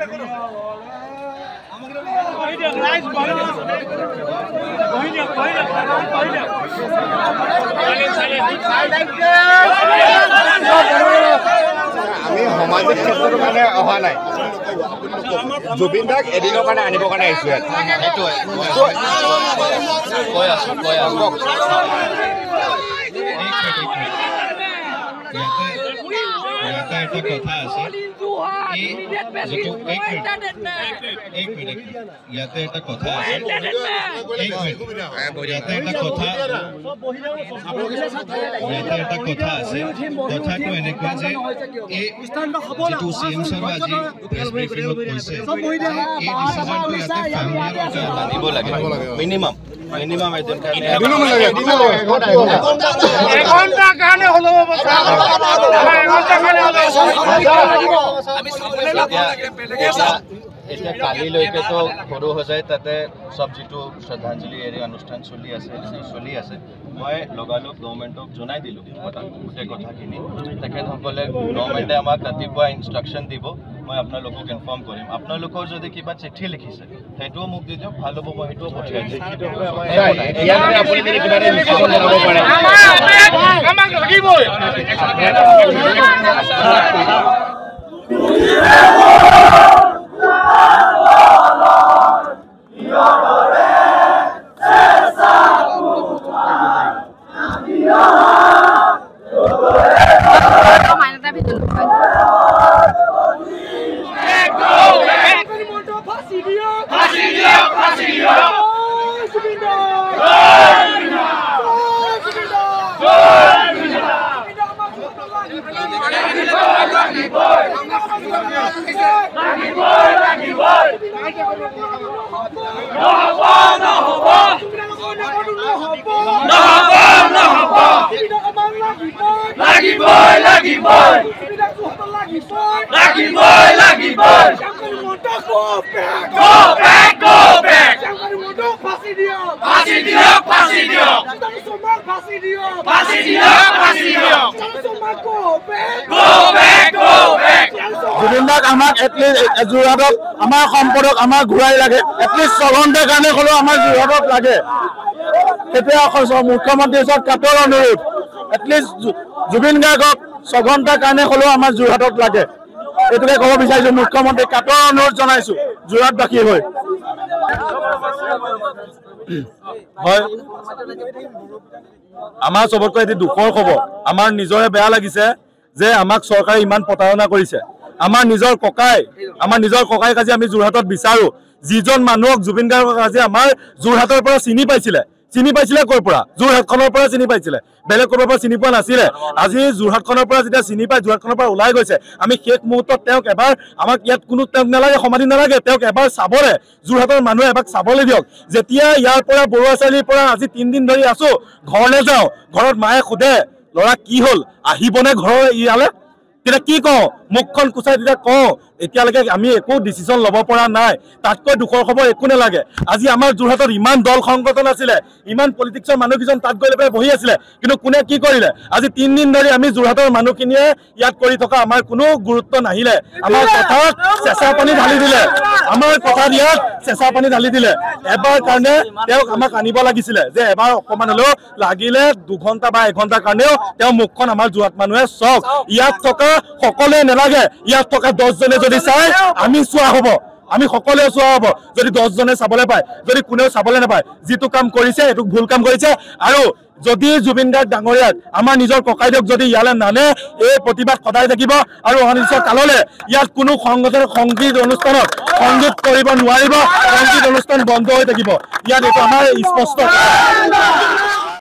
আমি সামাজিক ক্ষেত্ৰৰ কাৰণে অহা নাই জুবিন দাক এদিনৰ কাৰণে আনিবৰ কাৰণে আহিছো কথা আছে एक मिनट याते এটা কথা আছে কথাটো এনেকুৱা যে এই যেটো সিএম সৰ আজি প্ৰেছ ব্ৰিফিংত কৈছে এই ডিসিশনটো ইয়াতে ফ্যামিলিৰ মানিব লাগে মিনিমাম এদিন এঘন্টা কাৰণে হলো এতিয়া কালিলৈকে তো সৰু হৈ যায় তাতে সব যেটো শ্ৰদ্ধাঞ্জলি এৰি অনুষ্ঠান চলি আছে মই লগালগ গভৰ্ণমেণ্টক জনাই দিলোঁ গোটেই কথাখিনি তেখেতসকলে গভৰ্ণমেণ্টে আমাক ৰাতিপুৱা ইনষ্ট্ৰাকশ্যন দিব মই আপোনালোকক ইনফৰ্ম কৰিম আপোনালোকৰ যদি কিবা চিঠি লিখিছে সেইটোও মোক দি দিয়ক ভাল হ'ব মই সেইটোও পঠিয়াই দিম জুবিনদাক আমাক এটলিষ্ট যোৰহাটত আমাৰ সম্পদক আমাৰ ঘূৰাই লাগে এটলিষ্ট 6 ঘণ্টাৰ কাৰণে হ'লেও আমাৰ যোৰহাটত লাগে তেতিয়া মুখ্যমন্ত্ৰীৰ ওচৰত কাটৰ অনুৰোধ এটলিষ্ট জুবিন গাৰ্গক 6 ঘণ্টাৰ কাৰণে হ'লেও আমাৰ যোৰহাটত লাগে এইটোকে ক'ব বিচাৰিছোঁ মুখ্যমন্ত্ৰীক কাটৰ অনুৰোধ জনাইছোঁ যোৰহাটবাসী হৈ হয় আমাৰ চবতকৈ এটি দুখৰ খবৰ আমাৰ নিজৰে বেয়া লাগিছে যে আমাক চৰকাৰে ইমান প্ৰতাৰণা কৰিছে আমাৰ নিজৰ ককাই কাজি আমি যোৰহাটত বিচাৰো যিজন মানুহক জুবিন গাৰ্গক আজি আমাৰ যোৰহাটৰ পৰা চিনি পাইছিলে কৰ পৰা যোৰহাটখনৰ পৰা চিনি পাইছিলে বেলেগ ক'ৰ পৰা চিনি পোৱা নাছিলে আজি যোৰহাটখনৰ পৰা যেতিয়া চিনি পাই যোৰহাটখনৰ পৰা ওলাই গৈছে আমি শেষ মুহূৰ্তত তেওঁক এবাৰ আমাক ইয়াত কোনো তেওঁক নালাগে সমাধি নালাগে তেওঁক এবাৰ চাবলে যোৰহাটৰ মানুহে এবাৰ চাবলৈ দিয়ক যেতিয়া ইয়াৰ পৰা বৰুৱা চাৰিআলিৰ পৰা আজি 3 দিন ধৰি আছো ঘৰলৈ যাওঁ ঘৰত মায়ে সোধে ল'ৰা কি হ'ল আহিবনে ঘৰৰ ইয়ালে তেতিয়া কি কওঁ মুখখন কুচাই তেতিয়া কওঁ এতিয়ালৈকে আমি একো ডিসিশন ল'ব পৰা নাই তাতকৈ দুখৰ খবৰ একো নালাগে আজি আমাৰ যোৰহাটত ইমান দল সংগঠন আছিলে ইমান পলিটিক্সৰ মানুহকিজন তাত গৈ বহি আছিলে কিন্তু কোনে কি কৰিলে আজি 3 দিন ধৰি আমি যোৰহাটৰ মানুহখিনিয়ে ইয়াত কৰি থকা আমাৰ কোনো গুৰুত্ব নাহিলে আমাৰ কথাত চেঁচা পানী ঢালি দিলে এবাৰ কাৰণে তেওঁক আমাক আনিব লাগিছিলে যে এবাৰ অকমান হলেও লাগিলে 2 ঘণ্টা বা 1 ঘণ্টাৰ কাৰণেও তেওঁ মুখখন আমাৰ যোৰহাট মানুহে চক ইয়াত থকা সকলোৱে নালাগে ইয়াত থকা 10 জনে যদি চাই আমি চোৱা হ'ব আমি সকলোৱে চোৱা হ'ব যদি 10 জনে চাবলৈ পায় যদি কোনেও চাবলৈ নাপায় যিটো কাম কৰিছে এটো ভুল কাম কৰিছে আৰু যদি জুবিন গাৰ্গ ডাঙৰীয়াক আমাৰ নিজৰ ককাইদেউক যদি ইয়ালে নানে এই প্ৰতিবাদ সদায় থাকিব আৰু অনিশ্চিত কাললে ইয়াত কোনো সংগীত অনুষ্ঠানত সংগীত কৰিব নোৱাৰিব সংগীত অনুষ্ঠান বন্ধ হৈ থাকিব ইয়াত এটো আমাৰ স্পষ্ট